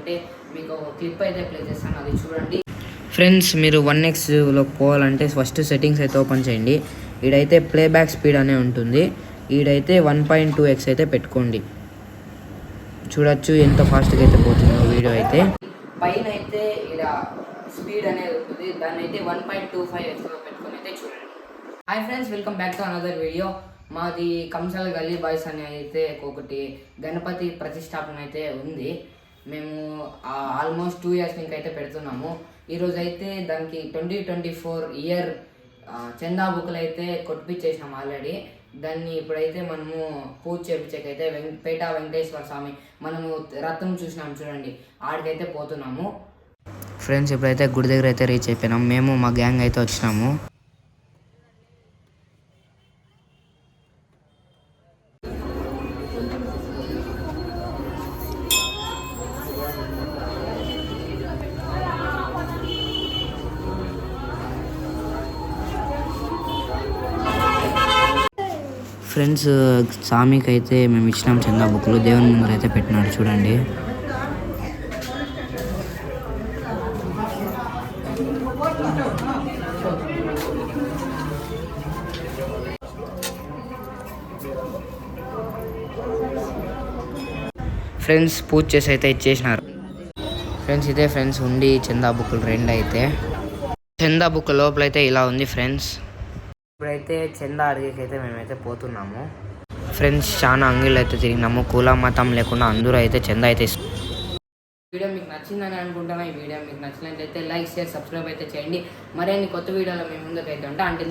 అంటే మీకు క్లిప్ అయితే ప్లే చేస్తాను, అది చూడండి ఫ్రెండ్స్. మీరు 1xలో పోవాలంటే ఫస్ట్ సెట్టింగ్స్ అయితే ఓపెన్ చేయండి. ఈడైతే ప్లేబ్యాక్ స్పీడ్ అనే ఉంటుంది, ఈడైతే 1.2x అయితే పెట్టుకోండి. చూడొచ్చు ఎంత ఫాస్ట్గా అయితే పోతుందో వీడియో అయితే. పైన అయితే ఇలా స్పీడ్ అనేది ఉంటుంది, దాన్ని అయితే 1.25xలో పెట్టుకొని అయితే చూడండి. Hi friends, welcome back to another video. మాది కంసాల గల్లీ బాయ్స్ అని అయితే ఒకటి గణపతి ప్రతిష్టాపన అయితే ఉంది. మేము ఆల్మోస్ట్ 2 years నుంచి అయితే పెడుతున్నాము. ఈరోజు అయితే దానికి 2024 ఇయర్ చందా బుక్లు అయితే కొట్టిపించేసినాం ఆల్రెడీ. దాన్ని ఇప్పుడైతే మనము పూజ చేయించకైతే పేట వెంకటేశ్వర స్వామి మనము రథం చూసినాం చూడండి, ఆడికైతే పోతున్నాము. ఫ్రెండ్స్ ఇప్పుడైతే గుడి దగ్గర అయితే రీచ్ అయిపోయినాం. మేము మా గ్యాంగ్ అయితే వచ్చినాము. ఫ్రెండ్స్ స్వామికి అయితే మేము ఇచ్చినాం చందా బుక్లు, దేవుని ముందర అయితే పెట్టినాడు చూడండి. ఫ్రెండ్స్ పూజ చేసి అయితే ఇచ్చేసినారు. ఫ్రెండ్స్ ఇదే ఫ్రెండ్స్ ఉండి చందా బుక్లు 2 అయితే. చందా బుక్ లోపల అయితే ఇలా ఉంది ఫ్రెండ్స్. ఇప్పుడైతే చందా అడిగేకైతే మేమైతే పోతున్నాము. ఫ్రెండ్స్ చాలా అంగిళ్ళు అయితే తిరిగినాము, కుల మతం లేకుండా అందరూ అయితే చందా అయితే. వీడియో మీకు నచ్చిందని అనుకుంటున్నా. ఈ వీడియో మీకు నచ్చినట్లయితే లైక్, షేర్, సబ్స్క్రైబ్ అయితే చేయండి. మరిన్ని కొత్త వీడియోలో మేము ముందుకైతే ఉంటాం. అంటే